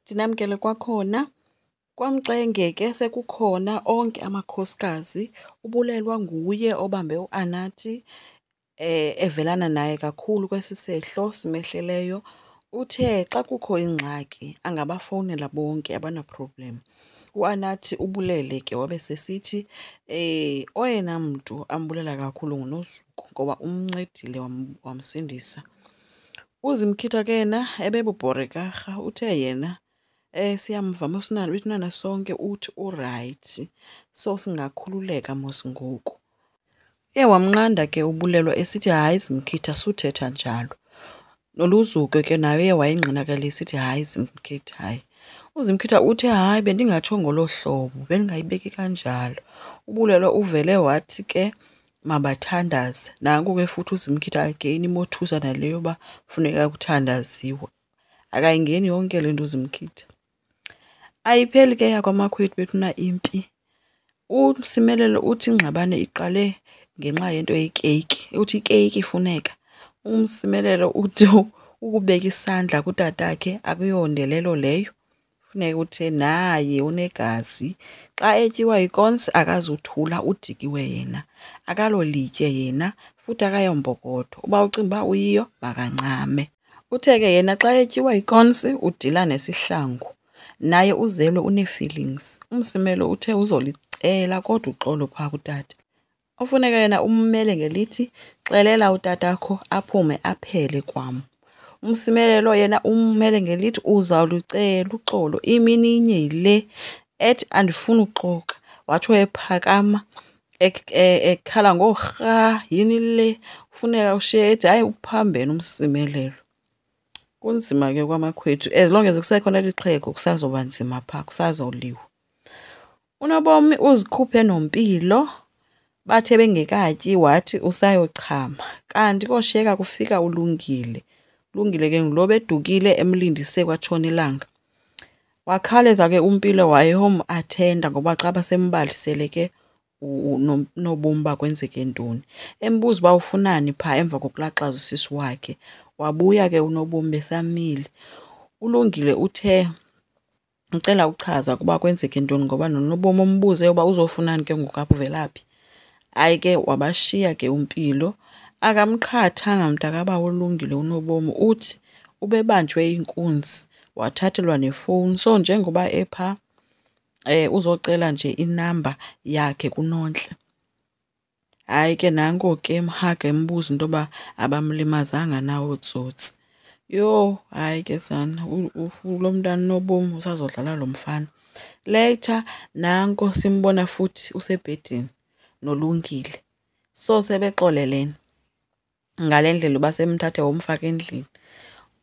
Ndinamkele kwakhona. Kwamxenge ke sekukhona onke amakhosikazi. Ubulelwa nguye obambe uAnathi evelana naye kakhulu kwesi sehlo simehleleyo. Uthe xa kukho ingxaki angabafowunela bonke abana-problem. UAnathi ubulele ke wabe sesithi oyena mntu ambulela kakhulu nguNozuko ngoba umncedile wamsindisa. UZimkhitha ke yena ebebubhorekarha uthe yena siyamva bethinana sonke uthi urayithi, so singakhululeka mos ngoku. Wamnqanda ke ubulelwa esithi hayi Zimkhitha suthetha njalo. Noluzuko ke naye wayengqinakele esithi hayi Zimkhitha hayi. UZimkhitha uthe hayi bendingatsho ngolo hlobo, bendingayibeki kanjalo. Ubulelwa uvele wathi ke mabathandaze. Nanku ke futhi uZimkhitha again imothusa nale yoba funeka kuthandaziwe. Akayingeni yonke le nto uZimkhitha. Ayipheli ke yakwamakhwethu bethuna impi. USimelelo uthi ingxabane iqale ngenxa yento yekeyiki. Uthi ikeyiki ifuneka. USimelelo uthi ukubeka isandla kutatakhe akuyondelelo leyo. Funeka uthe naye unegazi. Xa etyiwa yikonsi akazuthula udikiwe yena. Akalolitye yena futhi akayombokotho. Uba ucinga uba uyiyo makancame. Uthe ke yena xa etyiwa yikonsi udila nesihlangu. Naye uzelwe une-feelings. UMsimelo uthe uzolicela kodwa uxolo phaa kutata. Ufuneka yena ummele ngelithi xelela utatakho aphume aphele kwam. UMsimelelo yena ummele ngelithi uzawulucela uxolo imini inye yile ethi andifuni uxoka. Watsho ephakama ekhala ngorha yini le ufuneka ushiye ethi hayi uphambene uMsimelelo. Kunzima ke kwamakhwethu as long as kusekhona lixhego kusazoba nzima phaa kusazoliwa. UNobomi uzikhuphe noMpilo bathe bengekatyi wathi usayochama kanti koshiyeka kufika uLungile. Lungile ke ngulo bedukile emlindise kwatshona ilanga. Wakhaleza ke uMpilo wayehom-athenda ngoba xa basembalisele ke uNobomi bakwenzeke ntoni. Embuza uba ufunani phaa emva kokulaxaza usisi wakhe. Wabuya ke uNobomi besamile. ULungile uthe ucela uchaza kuba kwenzeke ntoni ngoba noNobomi umbuze uba uzofunani ke ngoku apho uvelaphi. Hayi ke wabashiya ke uMpilo. Akamqhathanga mntakaba uLungile uNobomi uthi ubebanjwe inkunzi wathathelwa nefowuni. So njengoba epha uzocela nje inamba yakhe kuNontle. Hayi ke nanko ke mhaga embuza into yoba abamlimazanga nawo otsotsi. Yho hayi ke sana lo mntana uNobomi usazodlala lo mfana. Later nanko simbona futhi usebhedini noLungile. So sebexolelene. Ngale ndlela uba semthathe womfaka endlini.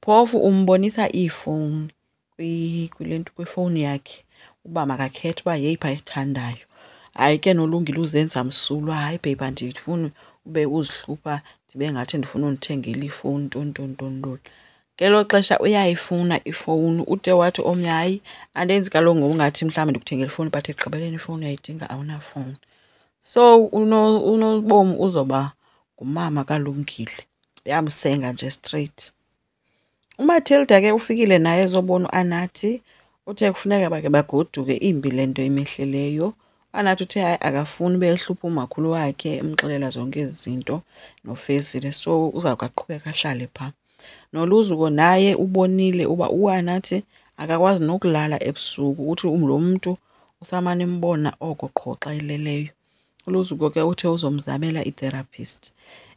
Phofu umbonisa iifowuni kwifowuni yakhe uba makakhethe uba yeyiphi ayithandayo. Hayi ke noLungile uzenza msulwa. Hayi babe andifuni ube uzihlupha ndibe ngathi ndifuna undithengela ifowuni ntontontoni. Ngelo xesha uyayifuna ifowuni ude wathi omnye hayi andenzi kaloku ngokungathi mhlawumbi ndikuthengela ifowuni but ekugqibeleni ifowuni uyayidinga awunafowuni. So uNobomi uzoba ngumama kaLungile. Yamsenga nje straight. uMatilda ke ufikile naye ezobona uAnathi. Uthe kufuneka bake bagoduke imbi le nto imehleleyo. uAnathi uthe hayi akafuni behlupha umakhulu wakhe emxelela zonke ezi zinto nofezile. So uzawukaqhubeka ahlale phaa. Noluzuko naye ubonile uba uAnathi akakwazi nokulala ebusuku. Uthi lo mntu usamane imbona oko qho xa ileleyo. uLuzuko ke uthe uzomzamela itherapist.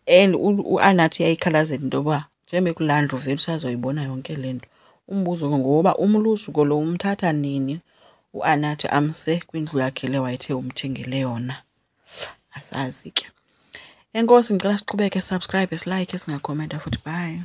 And uAnathi yayikhalazela into yoba njengoba ekulandla uvele usazoyibona yonke le nto. Umbuzo ke ngoba uLuzuko lo umthatha nini uAnathi amse kwindlu yakhe le wayethe umthengele yona. Asazi ke. Enkosi ngicela siqhubeke, subscribe, silike, singakhomenta futhi bye.